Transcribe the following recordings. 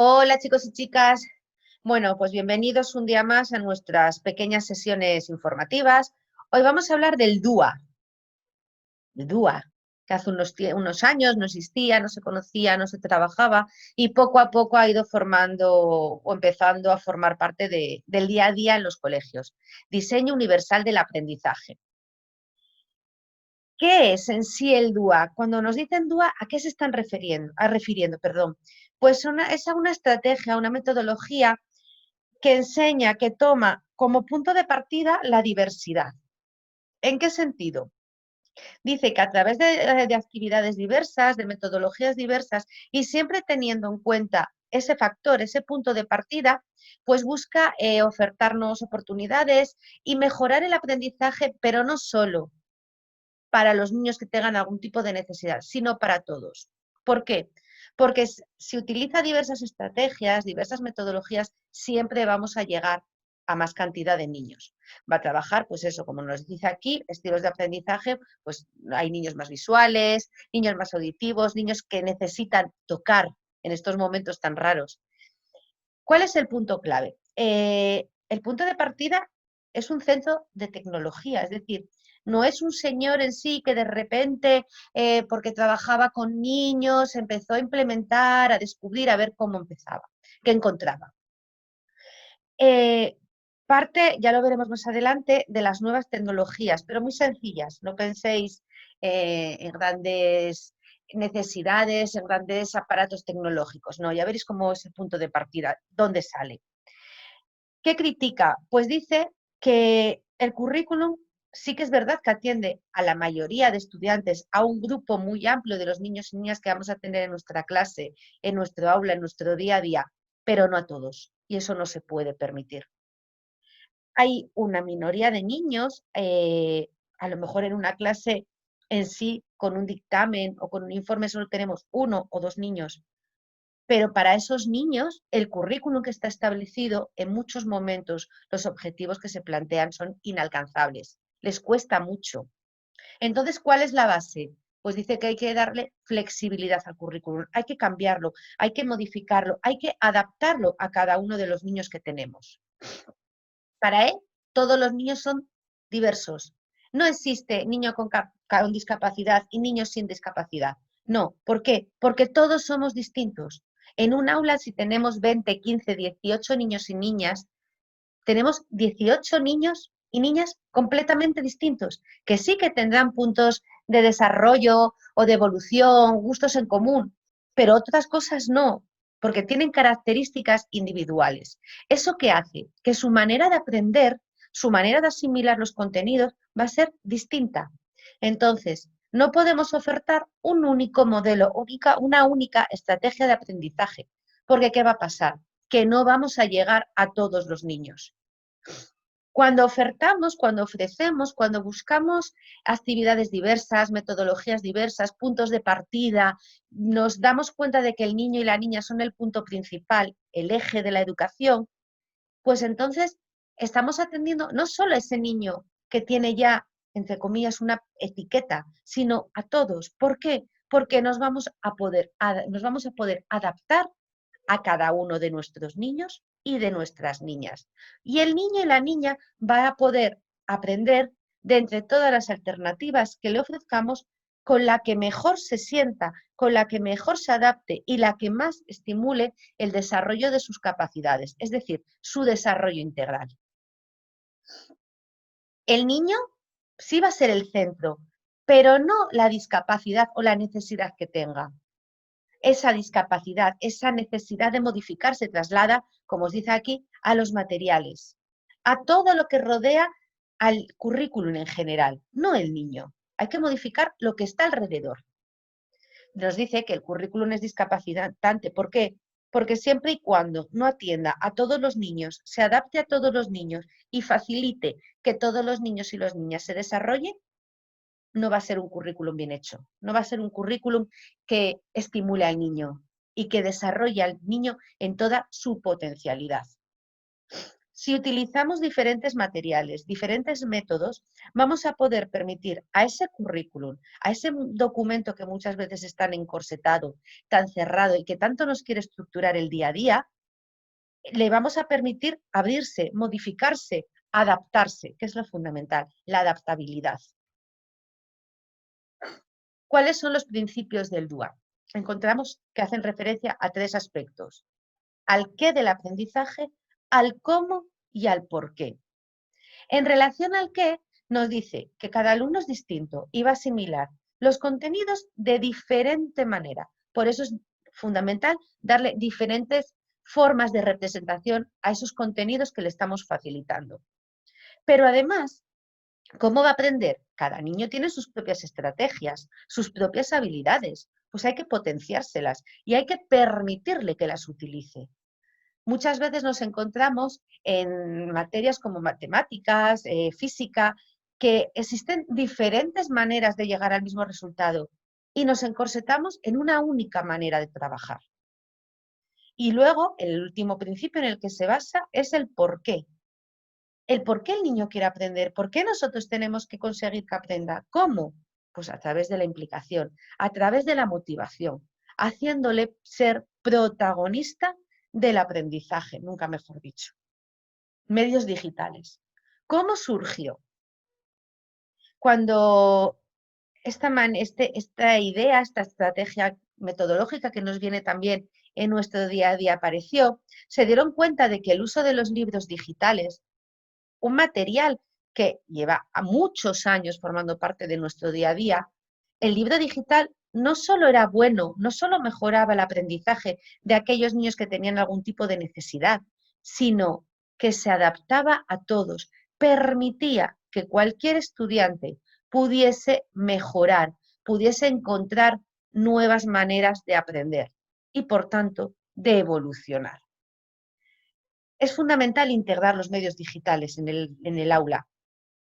Hola chicos y chicas. Bueno, pues bienvenidos un día más a nuestras pequeñas sesiones informativas. Hoy vamos a hablar del DUA, el DUA, que hace unos años no existía, no se conocía, no se trabajaba y poco a poco ha ido formando o empezando a formar parte del día a día en los colegios. Diseño universal del aprendizaje. ¿Qué es en sí el DUA? Cuando nos dicen DUA, ¿a qué se están refiriendo? Perdón. Pues es a una estrategia, una metodología que enseña, que toma como punto de partida la diversidad. ¿En qué sentido? Dice que a través de actividades diversas, de metodologías diversas y siempre teniendo en cuenta ese factor, ese punto de partida, pues busca ofertarnos oportunidades y mejorar el aprendizaje, pero no solo para los niños que tengan algún tipo de necesidad, sino para todos. ¿Por qué? Porque si utiliza diversas estrategias, diversas metodologías, siempre vamos a llegar a más cantidad de niños. Va a trabajar, pues eso, como nos dice aquí, estilos de aprendizaje, pues hay niños más visuales, niños más auditivos, niños que necesitan tocar en estos momentos tan raros. ¿Cuál es el punto clave? El punto de partida es un centro de tecnología, es decir, no es un señor en sí que de repente, porque trabajaba con niños, empezó a implementar, a descubrir, a ver cómo empezaba, qué encontraba. Parte, ya lo veremos más adelante, de las nuevas tecnologías, pero muy sencillas. No penséis en grandes necesidades, en grandes aparatos tecnológicos. No, ya veréis cómo es el punto de partida, dónde sale. ¿Qué critica? Pues dice que el currículum sí que es verdad que atiende a la mayoría de estudiantes, a un grupo muy amplio de los niños y niñas que vamos a tener en nuestra clase, en nuestro aula, en nuestro día a día, pero no a todos. Y eso no se puede permitir. Hay una minoría de niños, a lo mejor en una clase en sí, con un dictamen o con un informe solo tenemos uno o dos niños, pero para esos niños el currículum que está establecido, en muchos momentos los objetivos que se plantean son inalcanzables, les cuesta mucho. Entonces, ¿cuál es la base? Pues dice que hay que darle flexibilidad al currículum, hay que cambiarlo, hay que modificarlo, hay que adaptarlo a cada uno de los niños que tenemos. Para él, todos los niños son diversos. No existe niño con discapacidad y niños sin discapacidad. No, ¿por qué? Porque todos somos distintos. En un aula, si tenemos 20, 15, 18 niños y niñas, tenemos 18 niños y niñas completamente distintos, que sí que tendrán puntos de desarrollo o de evolución, gustos en común, pero otras cosas no, porque tienen características individuales. ¿Eso qué hace? Que su manera de aprender, su manera de asimilar los contenidos va a ser distinta. Entonces, no podemos ofertar un único modelo, una única estrategia de aprendizaje, porque ¿qué va a pasar? Que no vamos a llegar a todos los niños. Cuando ofertamos, cuando ofrecemos, cuando buscamos actividades diversas, metodologías diversas, puntos de partida, nos damos cuenta de que el niño y la niña son el punto principal, el eje de la educación, pues entonces estamos atendiendo no solo a ese niño que tiene ya, entre comillas, una etiqueta, sino a todos. ¿Por qué? Porque nos vamos a poder adaptar a cada uno de nuestros niños y de nuestras niñas. Y el niño y la niña va a poder aprender de entre todas las alternativas que le ofrezcamos con la que mejor se sienta, con la que mejor se adapte y la que más estimule el desarrollo de sus capacidades, es decir, su desarrollo integral. El niño sí va a ser el centro, pero no la discapacidad o la necesidad que tenga. Esa discapacidad, esa necesidad de modificar se traslada, como os dice aquí, a los materiales, a todo lo que rodea al currículum en general, no el niño. Hay que modificar lo que está alrededor. Nos dice que el currículum es discapacitante. ¿Por qué? Porque siempre y cuando no atienda a todos los niños, se adapte a todos los niños y facilite que todos los niños y las niñas se desarrollen, no va a ser un currículum bien hecho, no va a ser un currículum que estimule al niño y que desarrolle al niño en toda su potencialidad. Si utilizamos diferentes materiales, diferentes métodos, vamos a poder permitir a ese currículum, a ese documento que muchas veces es tan encorsetado, tan cerrado y que tanto nos quiere estructurar el día a día, le vamos a permitir abrirse, modificarse, adaptarse, que es lo fundamental, la adaptabilidad. ¿Cuáles son los principios del DUA? Encontramos que hacen referencia a 3 aspectos: al qué del aprendizaje, al cómo y al por qué. En relación al qué, nos dice que cada alumno es distinto y va a asimilar los contenidos de diferente manera. Por eso es fundamental darle diferentes formas de representación a esos contenidos que le estamos facilitando. Pero además, ¿cómo va a aprender? Cada niño tiene sus propias estrategias, sus propias habilidades, pues hay que potenciárselas y hay que permitirle que las utilice. Muchas veces nos encontramos en materias como matemáticas, física, que existen diferentes maneras de llegar al mismo resultado y nos encorsetamos en una única manera de trabajar. Y luego, el último principio en el que se basa es el por qué. El por qué el niño quiere aprender, por qué nosotros tenemos que conseguir que aprenda. ¿Cómo? Pues a través de la implicación, a través de la motivación, haciéndole ser protagonista del aprendizaje, nunca mejor dicho. Medios digitales. ¿Cómo surgió? Cuando esta idea, esta estrategia metodológica que nos viene también en nuestro día a día apareció, se dieron cuenta de que el uso de los libros digitales, un material que lleva a muchos años formando parte de nuestro día a día, el libro digital no solo era bueno, no solo mejoraba el aprendizaje de aquellos niños que tenían algún tipo de necesidad, sino que se adaptaba a todos, permitía que cualquier estudiante pudiese mejorar, pudiese encontrar nuevas maneras de aprender y, por tanto, de evolucionar. Es fundamental integrar los medios digitales en el aula,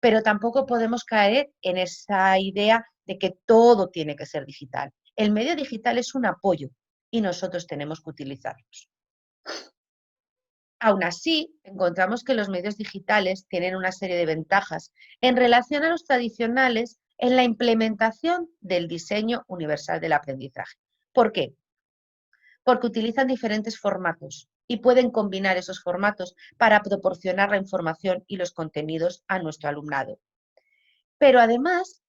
pero tampoco podemos caer en esa idea de que todo tiene que ser digital. El medio digital es un apoyo y nosotros tenemos que utilizarlos. Aún así, encontramos que los medios digitales tienen una serie de ventajas en relación a los tradicionales en la implementación del diseño universal del aprendizaje. ¿Por qué? Porque utilizan diferentes formatos y pueden combinar esos formatos para proporcionar la información y los contenidos a nuestro alumnado. Pero además,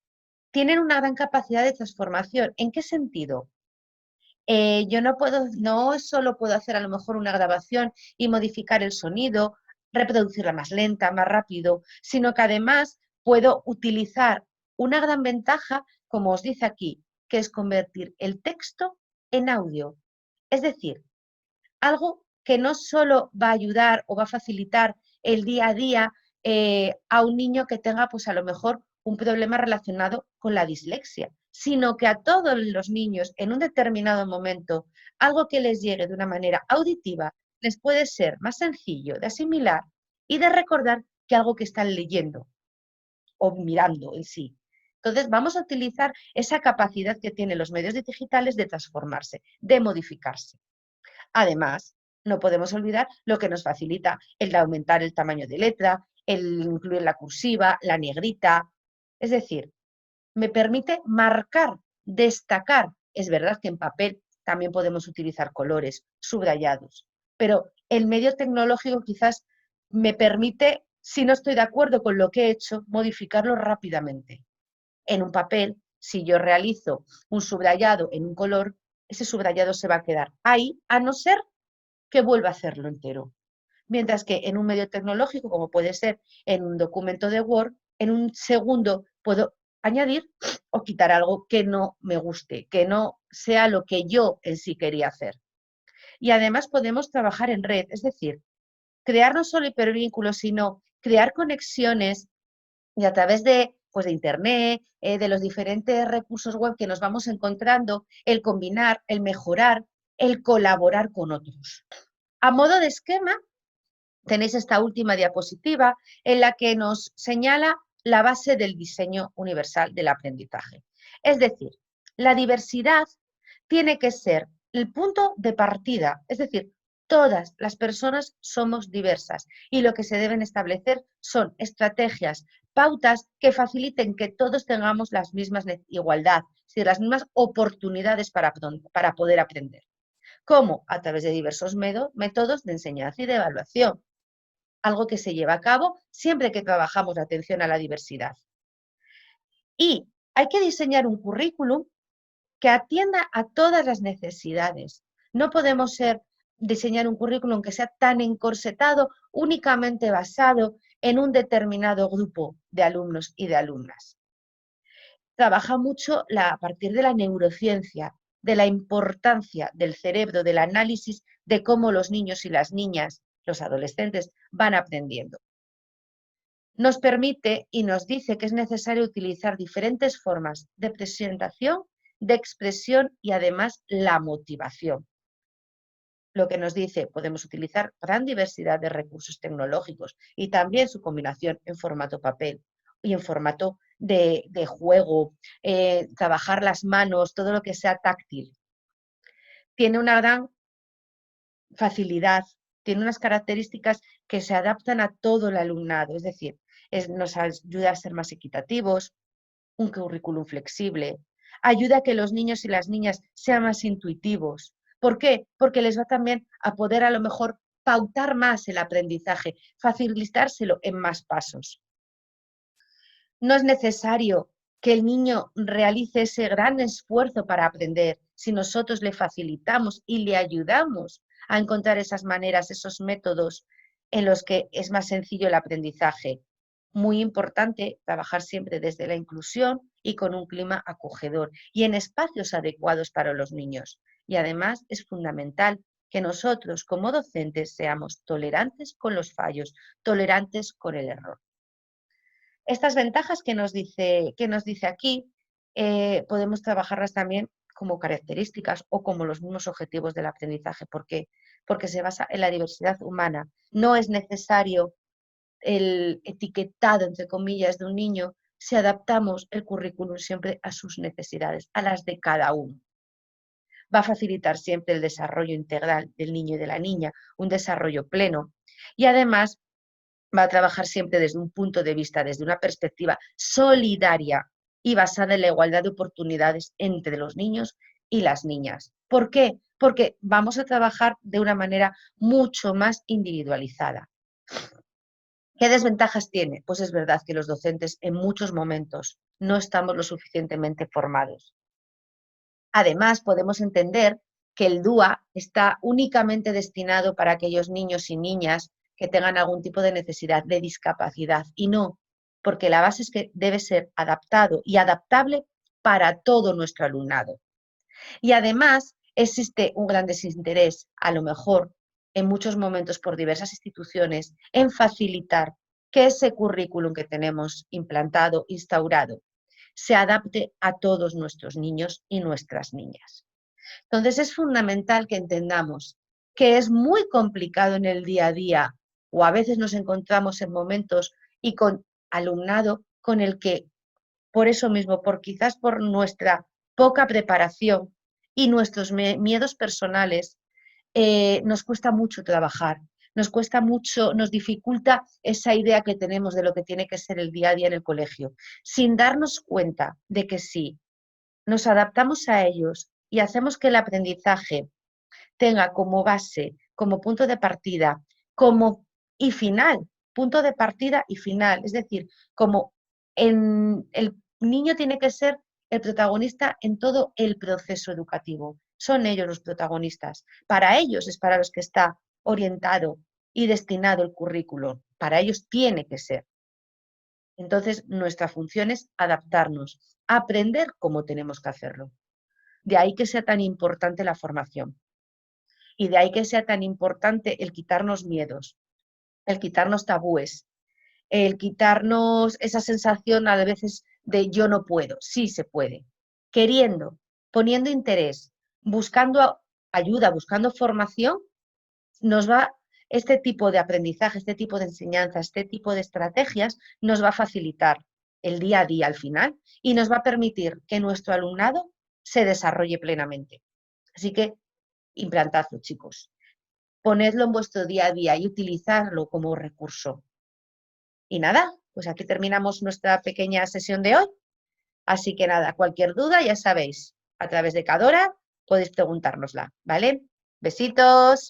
tienen una gran capacidad de transformación. ¿En qué sentido? Yo no solo puedo hacer a lo mejor una grabación y modificar el sonido, reproducirla más lenta, más rápido, sino que además puedo utilizar una gran ventaja, como os dice aquí, que es convertir el texto en audio. Es decir, algo que no solo va a ayudar o va a facilitar el día a día a un niño que tenga, pues a lo mejor, un problema relacionado con la dislexia, sino que a todos los niños en un determinado momento, algo que les llegue de una manera auditiva les puede ser más sencillo de asimilar y de recordar que algo que están leyendo o mirando en sí. Entonces, vamos a utilizar esa capacidad que tienen los medios digitales de transformarse, de modificarse. Además, no podemos olvidar lo que nos facilita el de aumentar el tamaño de letra, el incluir la cursiva, la negrita. Es decir, me permite marcar, destacar. Es verdad que en papel también podemos utilizar colores subrayados, pero el medio tecnológico quizás me permite, si no estoy de acuerdo con lo que he hecho, modificarlo rápidamente. En un papel, si yo realizo un subrayado en un color, ese subrayado se va a quedar ahí, a no ser que vuelva a hacerlo entero. Mientras que en un medio tecnológico, como puede ser en un documento de Word, en un segundo puedo añadir o quitar algo que no me guste, que no sea lo que yo en sí quería hacer. Y además podemos trabajar en red, es decir, crear no solo hipervínculos, sino crear conexiones y a través de, pues de Internet, de los diferentes recursos web que nos vamos encontrando, el combinar, el mejorar, el colaborar con otros. A modo de esquema, tenéis esta última diapositiva en la que nos señala la base del diseño universal del aprendizaje. Es decir, la diversidad tiene que ser el punto de partida, es decir, Todas las personas somos diversas y lo que se deben establecer son estrategias, pautas que faciliten que todos tengamos las mismas igualdad, es decir, las mismas oportunidades para poder aprender. ¿Cómo? A través de diversos métodos de enseñanza y de evaluación, algo que se lleva a cabo siempre que trabajamos la atención a la diversidad. Y hay que diseñar un currículum que atienda a todas las necesidades. No podemos diseñar un currículum que sea tan encorsetado, únicamente basado en un determinado grupo de alumnos y de alumnas. Trabaja mucho a partir de la neurociencia, de la importancia del cerebro, del análisis de cómo los niños y las niñas, los adolescentes, van aprendiendo. Nos permite y nos dice que es necesario utilizar diferentes formas de presentación, de expresión y además la motivación. Lo que nos dice, podemos utilizar gran diversidad de recursos tecnológicos y también su combinación en formato papel y en formato de juego, trabajar las manos, todo lo que sea táctil. Tiene una gran facilidad, tiene unas características que se adaptan a todo el alumnado, es decir, nos ayuda a ser más equitativos, un currículum flexible, ayuda a que los niños y las niñas sean más intuitivos. ¿Por qué? Porque les va también a poder a lo mejor pautar más el aprendizaje, facilitárselo en más pasos. No es necesario que el niño realice ese gran esfuerzo para aprender si nosotros le facilitamos y le ayudamos a encontrar esas maneras, esos métodos en los que es más sencillo el aprendizaje. Muy importante trabajar siempre desde la inclusión y con un clima acogedor y en espacios adecuados para los niños. Y además es fundamental que nosotros como docentes seamos tolerantes con los fallos, tolerantes con el error. Estas ventajas que nos dice aquí, podemos trabajarlas también como características o como los mismos objetivos del aprendizaje. ¿Por qué? Porque se basa en la diversidad humana. No es necesario el etiquetado, entre comillas, de un niño si adaptamos el currículum siempre a sus necesidades, a las de cada uno. Va a facilitar siempre el desarrollo integral del niño y de la niña, un desarrollo pleno. Y además va a trabajar siempre desde un punto de vista, desde una perspectiva solidaria y basada en la igualdad de oportunidades entre los niños y las niñas. ¿Por qué? Porque vamos a trabajar de una manera mucho más individualizada. ¿Qué desventajas tiene? Pues es verdad que los docentes en muchos momentos no estamos lo suficientemente formados. Además, podemos entender que el DUA está únicamente destinado para aquellos niños y niñas que tengan algún tipo de necesidad de discapacidad y no, porque la base es que debe ser adaptado y adaptable para todo nuestro alumnado. Y además existe un gran desinterés, a lo mejor en muchos momentos por diversas instituciones, en facilitar que ese currículum que tenemos implantado, instaurado, se adapte a todos nuestros niños y nuestras niñas. Entonces es fundamental que entendamos que es muy complicado en el día a día o a veces nos encontramos en momentos y con alumnado con el que, por eso mismo, quizás por nuestra poca preparación y nuestros miedos personales, nos cuesta mucho trabajar, nos cuesta mucho, nos dificulta esa idea que tenemos de lo que tiene que ser el día a día en el colegio, sin darnos cuenta de que sí, nos adaptamos a ellos y hacemos que el aprendizaje tenga como base, como punto de partida, y final, punto de partida y final, es decir, como el niño tiene que ser el protagonista en todo el proceso educativo. Son ellos los protagonistas. Para ellos es para los que está orientado y destinado el currículo. Para ellos tiene que ser. Entonces, nuestra función es adaptarnos, aprender cómo tenemos que hacerlo. De ahí que sea tan importante la formación. Y de ahí que sea tan importante el quitarnos miedos, el quitarnos tabúes, el quitarnos esa sensación a veces de yo no puedo. Sí se puede. Queriendo, poniendo interés, buscando ayuda, buscando formación, este tipo de aprendizaje, este tipo de enseñanza, este tipo de estrategias nos va a facilitar el día a día al final y nos va a permitir que nuestro alumnado se desarrolle plenamente. Así que implantadlo, chicos. ponedlo en vuestro día a día y utilizarlo como recurso. Y nada, pues aquí terminamos nuestra pequeña sesión de hoy. Así que nada, cualquier duda, ya sabéis, a través de Cadora podéis preguntárnosla, ¿vale? Besitos.